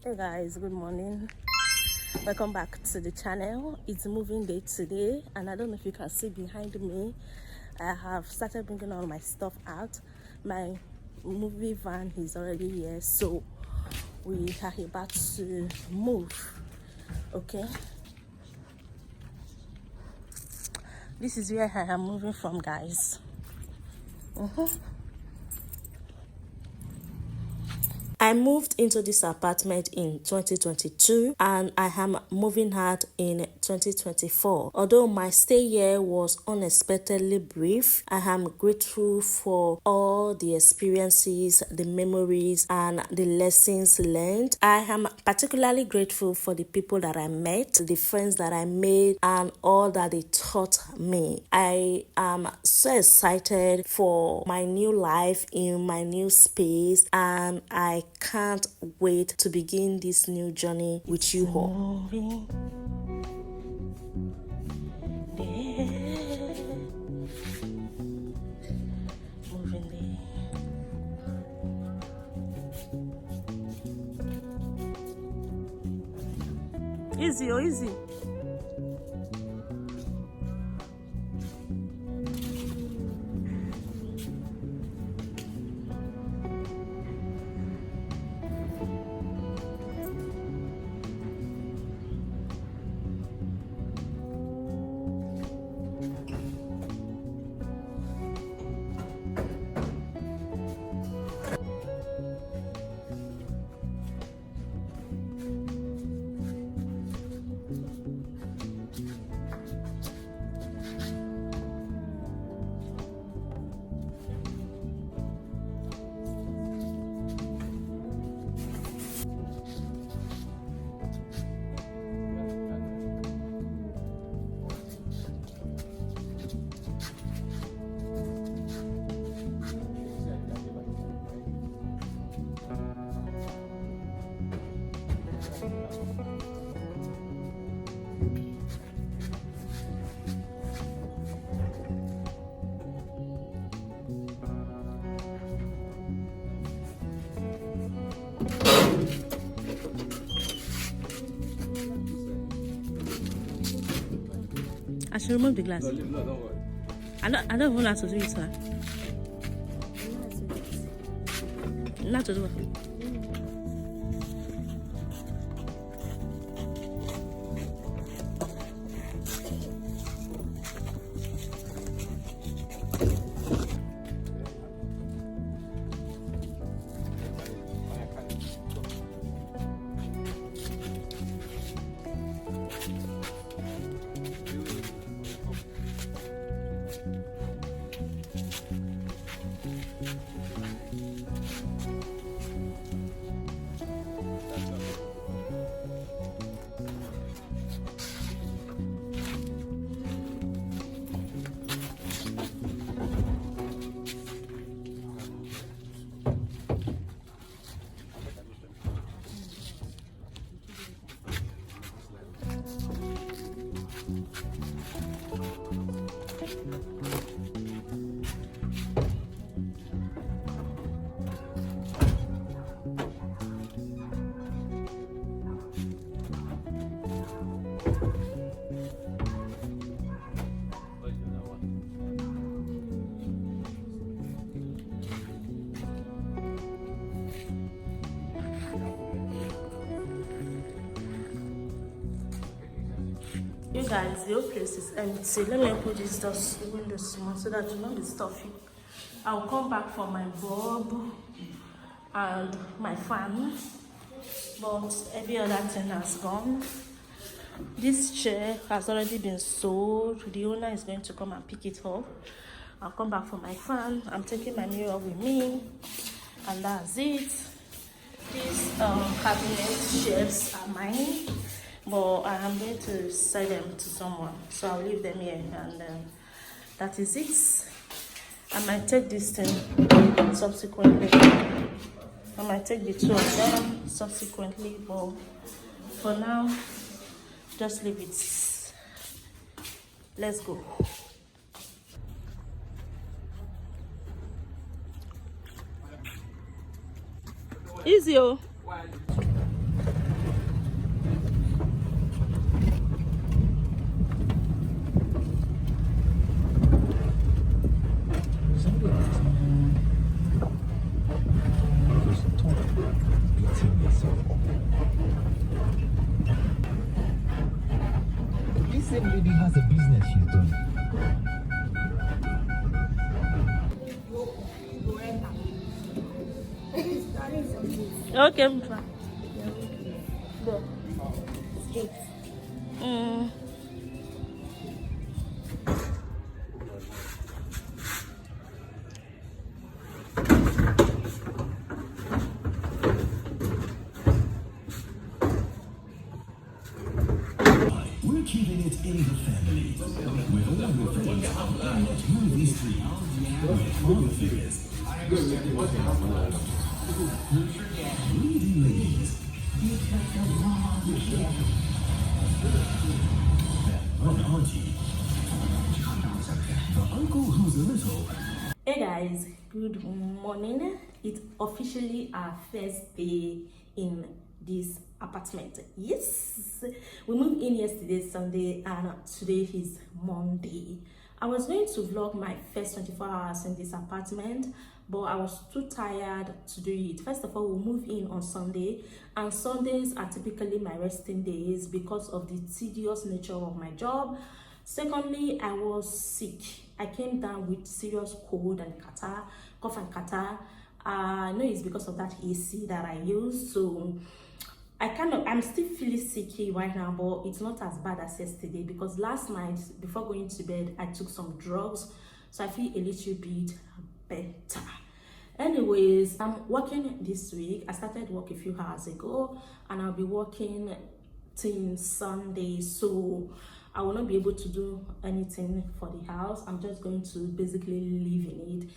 Hey guys, good morning. Welcome back to the channel. It's moving day today, and I don't know if you can see behind me, I have started bringing all my stuff out. My movie van is already here, so we are about to move. Okay, this is where I am moving from, guys. I moved into this apartment in 2022 and I am moving out in 2024. Although my stay here was unexpectedly brief, I am grateful for all the experiences, the memories, and the lessons learned. I am particularly grateful for the people that I met, the friends that I made, and all that they taught me. I am so excited for my new life in my new space, and I can't wait to begin this new journey with you all. Easy, oh, easy. I should remove the glass. No, don't worry. I don't even know how to do it, sir. Not to do it. You guys, the whole place is empty. Let me put this window small so that you know the stuffy. I'll come back for my bulb and my fan, but every other thing has gone. This chair has already been sold. The owner is going to come and pick it up. I'll come back for my fan. I'm taking my mirror with me, and that's it. These cabinet shelves are mine, but I am going to sell them to someone, so I'll leave them here, and that is it. I might take this thing subsequently. I might take the two of them subsequently, but for now, just leave it. Let's go. Easy, oh. same lady has a business she's doing. Okay, I'm trying. Go. We're keeping it in the family. With all your friends, movie street, with father figures, leading ladies, one auntie, the uncle who's a little. Hey guys, good morning. It's officially our first day in this apartment. Yes, we moved in yesterday Sunday and today is Monday. I was going to vlog my first 24 hours in this apartment, but I was too tired to do it. First of all, we move in on Sunday, and Sundays are typically my resting days because of the tedious nature of my job. Secondly, I was sick. I came down with serious cold and catarrh, cough and catarrh. I know it's because of that AC that I use, so I'm still feeling sick right now, but it's not as bad as yesterday because last night before going to bed I took some drugs, so I feel a little bit better. Anyways, I'm working this week. I started work a few hours ago and I'll be working till Sunday, so I will not be able to do anything for the house. I'm just going to basically live in it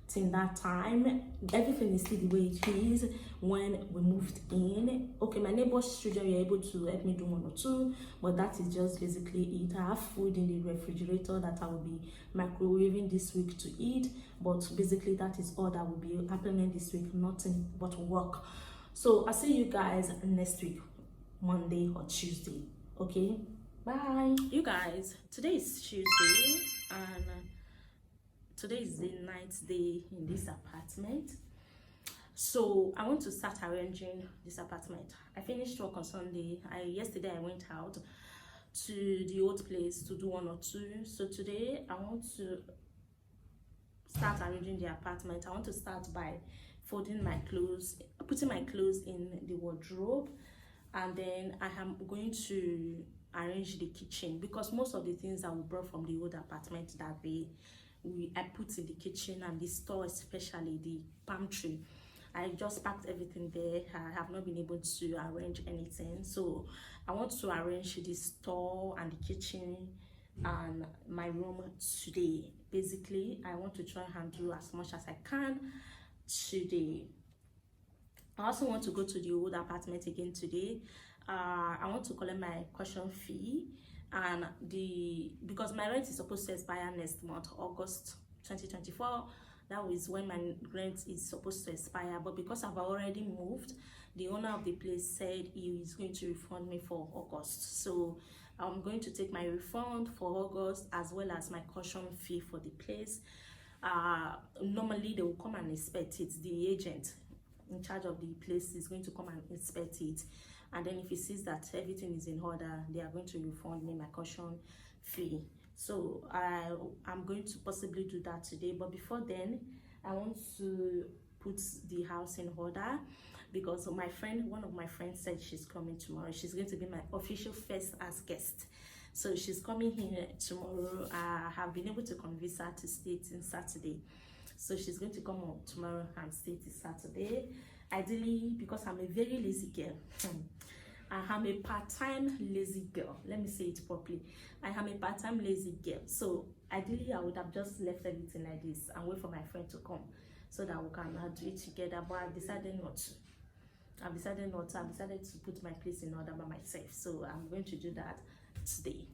till that time. Everything is still the way it is when we moved in. Okay, my neighbor's children were able to help me do one or two, but that is just basically it. I have food in the refrigerator that I will be microwaving this week to eat, but basically that is all that will be happening this week, nothing but work. So I'll see you guys next week, Monday or Tuesday. Okay, bye. You guys, today is Tuesday and today is the 9th day in this apartment, so I want to start arranging this apartment. I finished work on Sunday. Yesterday I went out to the old place to do one or two, so today I want to start arranging the apartment. I want to start by folding my clothes, putting my clothes in the wardrobe, and then I am going to arrange the kitchen because most of the things that we brought from the old apartment that day I put in the kitchen, and the store, especially the pantry, I just packed everything there. I have not been able to arrange anything, so I want to arrange the store and the kitchen and my room today. Basically, I want to try and do as much as I can today. I also want to go to the old apartment again today. I want to collect my caution fee, and because my rent is supposed to expire next month, August 2024. That is when my rent is supposed to expire, but because I've already moved, the owner of the place said he is going to refund me for August, so I'm going to take my refund for August as well as my caution fee for the place. Normally they will come and inspect it. The agent in charge of the place is going to come and inspect it, and then if he sees that everything is in order, they are going to refund me my caution fee. So I'm going to possibly do that today, but before then I want to put the house in order because one of my friends said she's coming tomorrow. She's going to be my official first as guest, so she's coming here tomorrow. I have been able to convince her to stay till Saturday, so she's going to come on tomorrow and stay till Saturday. Ideally, because I'm a very lazy girl, I am a part-time lazy girl. Let me say it properly. I am a part-time lazy girl. So ideally, I would have just left everything like this and wait for my friend to come so that we can do it together. But I've decided not to. I've decided to put my place in order by myself. So I'm going to do that today.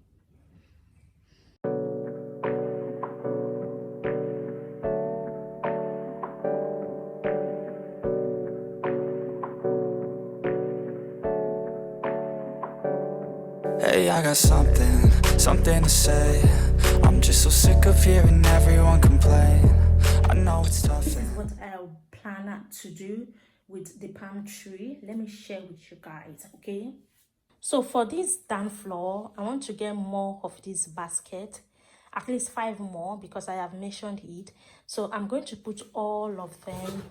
Hey, I got something to say. I'm just so sick of hearing everyone complain. I know it's tough. This is what I plan to do with the pantry. Let me share with you guys, okay? So for this down floor, I want to get more of this basket, at least 5 more, because I have mentioned it. So I'm going to put all of them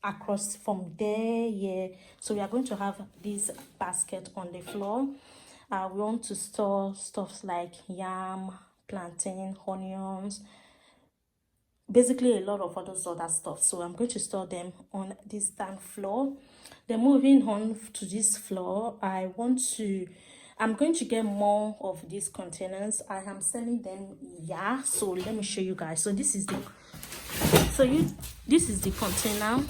across from there. Yeah, so we are going to have this basket on the floor. We want to store stuff like yam, plantain, onions, basically a lot of other stuff. So I'm going to store them on this down floor. Then moving on to this floor, I'm going to get more of these containers. I am selling them. Yeah, so let me show you guys. So this is the container.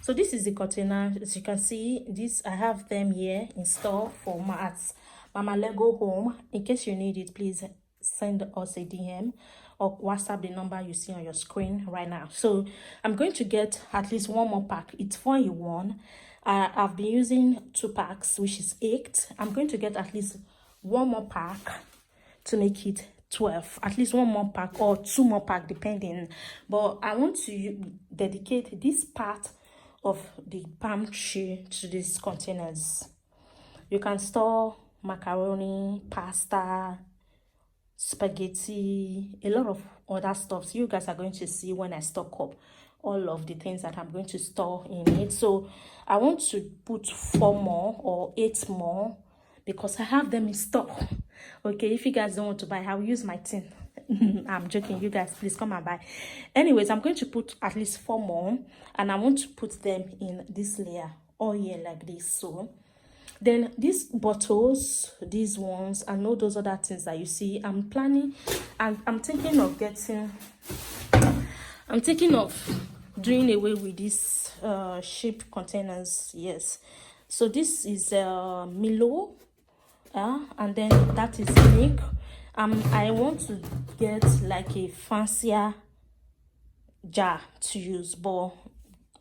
So this is the container. As you can see, I have them here in store for Mama Lego Home. In case you need it, please send us a DM or WhatsApp the number you see on your screen right now. So I'm going to get at least 1 more pack. It's 4 in 1. I've been using 2 packs, which is 8. I'm going to get at least 1 more pack to make it 12. At least 1 more pack or 2 more pack, depending. But I want to dedicate this part of the pantry to these containers. You can store macaroni, pasta, spaghetti, a lot of other stuff. So you guys are going to see when I stock up all of the things that I'm going to store in it. So I want to put 4 more or 8 more because I have them in stock. Okay, if you guys don't want to buy, I'll use my tin. I'm joking, you guys, please come and buy. Anyways, I'm going to put at least 4 more, and I want to put them in this layer all here like this. So then these bottles, these ones, and all those other things that you see, I'm planning, and I'm thinking of doing away with these shaped containers. Yes, so this is Milo, and then that is milk. I want to get like a fancier jar to use, but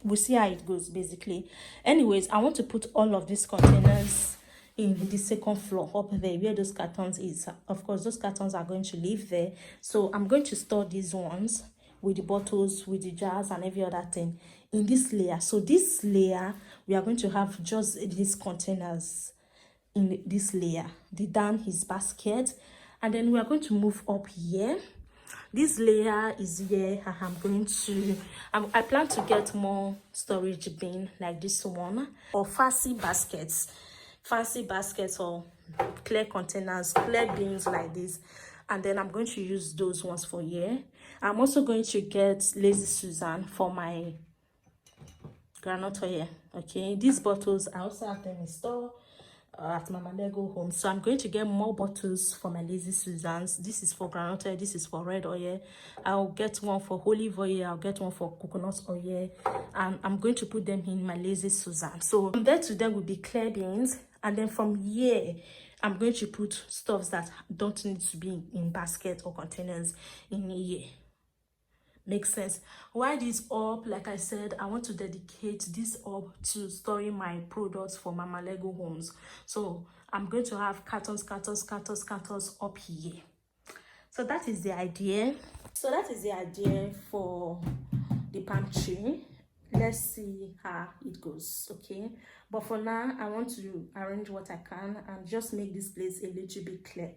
we'll see how it goes basically. Anyways, I want to put all of these containers in the second floor up there where those cartons is. Of course, those cartons are going to live there, so I'm going to store these ones with the bottles, with the jars, and every other thing in this layer. So this layer, we are going to have just these containers in this layer. The down is basket, and then we are going to move up here. This layer is here. I plan to get more storage bin like this one, or fancy baskets or clear containers, clear bins like this, and then I'm going to use those ones for here. I'm also going to get Lazy Susan for my granola here. Okay, these bottles I also have them in store at Mama Lego Home. So I'm going to get more bottles for my Lazy Susans. This is for granola, this is for red oil. I'll get one for olive oil, I'll get one for coconut oil, and I'm going to put them in my Lazy Susan. So from there to them will be clear bins, and then from here I'm going to put stuffs that don't need to be in basket or containers in here. Makes sense. Why this up? Like I said, I want to dedicate this up to storing my products for Mama Lego Homes. So I'm going to have cartons up here. So that is the idea. For the pantry. Let's see how it goes. Okay, but for now I want to arrange what I can and just make this place a little bit clear.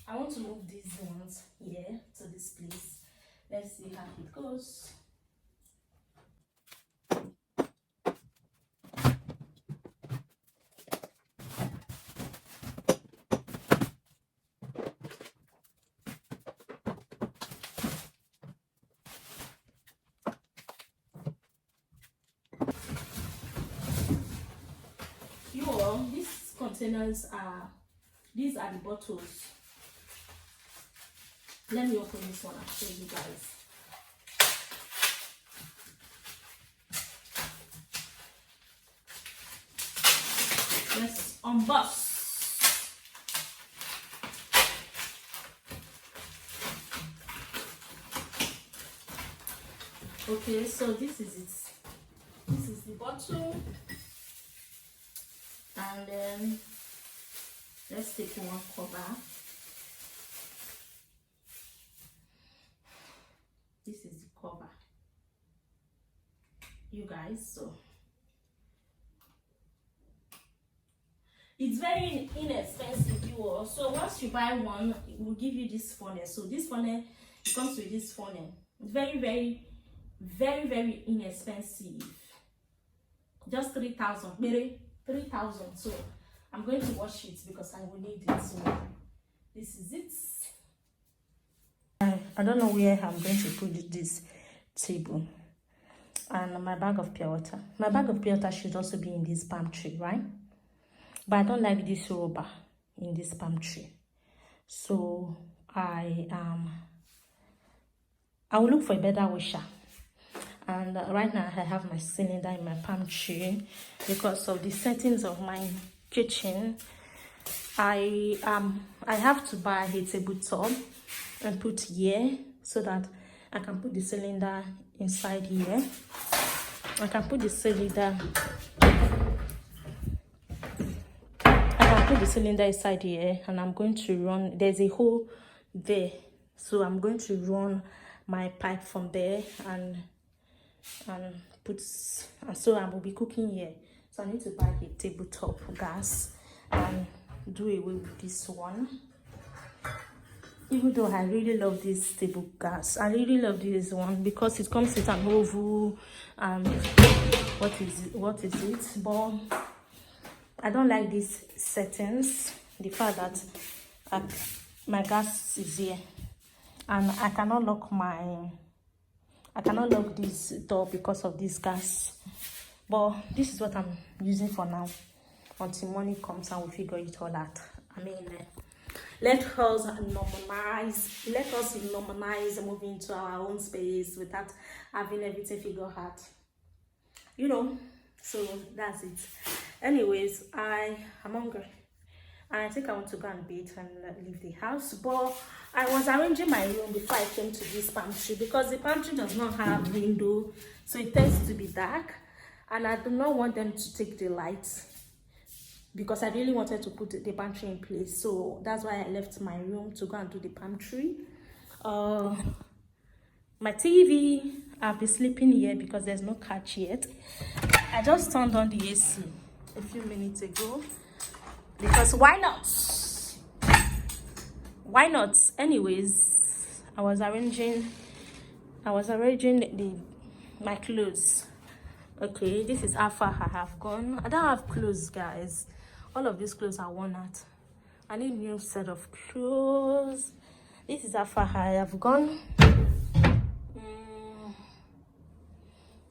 I want to move these ones here to this place. Let's see how it goes. These containers these are the bottles. Let me open this one and show you guys. Let's unbox. Okay, so this is it. This is the bottle. And then let's take one cover. This is the cover, you guys. So It's very inexpensive, you all. So once you buy one, it will give you this funnel. So this funnel, it comes with this funnel. It's very inexpensive. Just 3,000, maybe 3,000. So I'm going to wash it because I will need it. So this is it. I don't know where I'm going to put this table. And my bag of pure water. My bag of pure water should also be in this pantry, right? But I don't like this rubber in this pantry. So I will look for a better washer. And right now I have my cylinder in my pantry because of the settings of my kitchen. I have to buy a tabletop and put here so that I can put the cylinder inside here. I can put the cylinder inside here, and I'm going to run. There's a hole there, so I'm going to run my pipe from there and so I will be cooking here. So I need to buy a tabletop gas and do away with this one. Even though I really love this table gas, I really love this one because it comes with an oven and what is it? But I don't like these settings. The fact that my gas is here and I cannot lock this door because of this gas. But this is what I'm using for now until money comes and we figure it all out. I mean, let us normalize moving into our own space without having everything figured out. You know, so that's it. Anyways, I'm hungry. I think I want to go and bathe and leave the house. But I was arranging my room before I came to this pantry because the pantry does not have window, so it tends to be dark. And I do not want them to take the lights because I really wanted to put the pantry in place. So that's why I left my room to go and do the pantry. My TV, I've been sleeping here because there's no couch yet. I just turned on the AC a few minutes ago because why not? Why not? Anyways, I was arranging my clothes. Okay, this is how far I have gone. I don't have clothes, guys. All of these clothes are worn out. I need a new set of clothes. This is how far I have gone.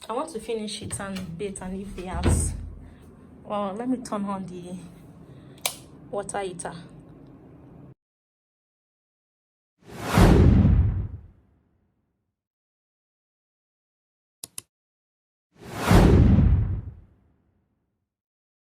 I want to finish it and bathe and leave the house. Well, let me turn on the water heater.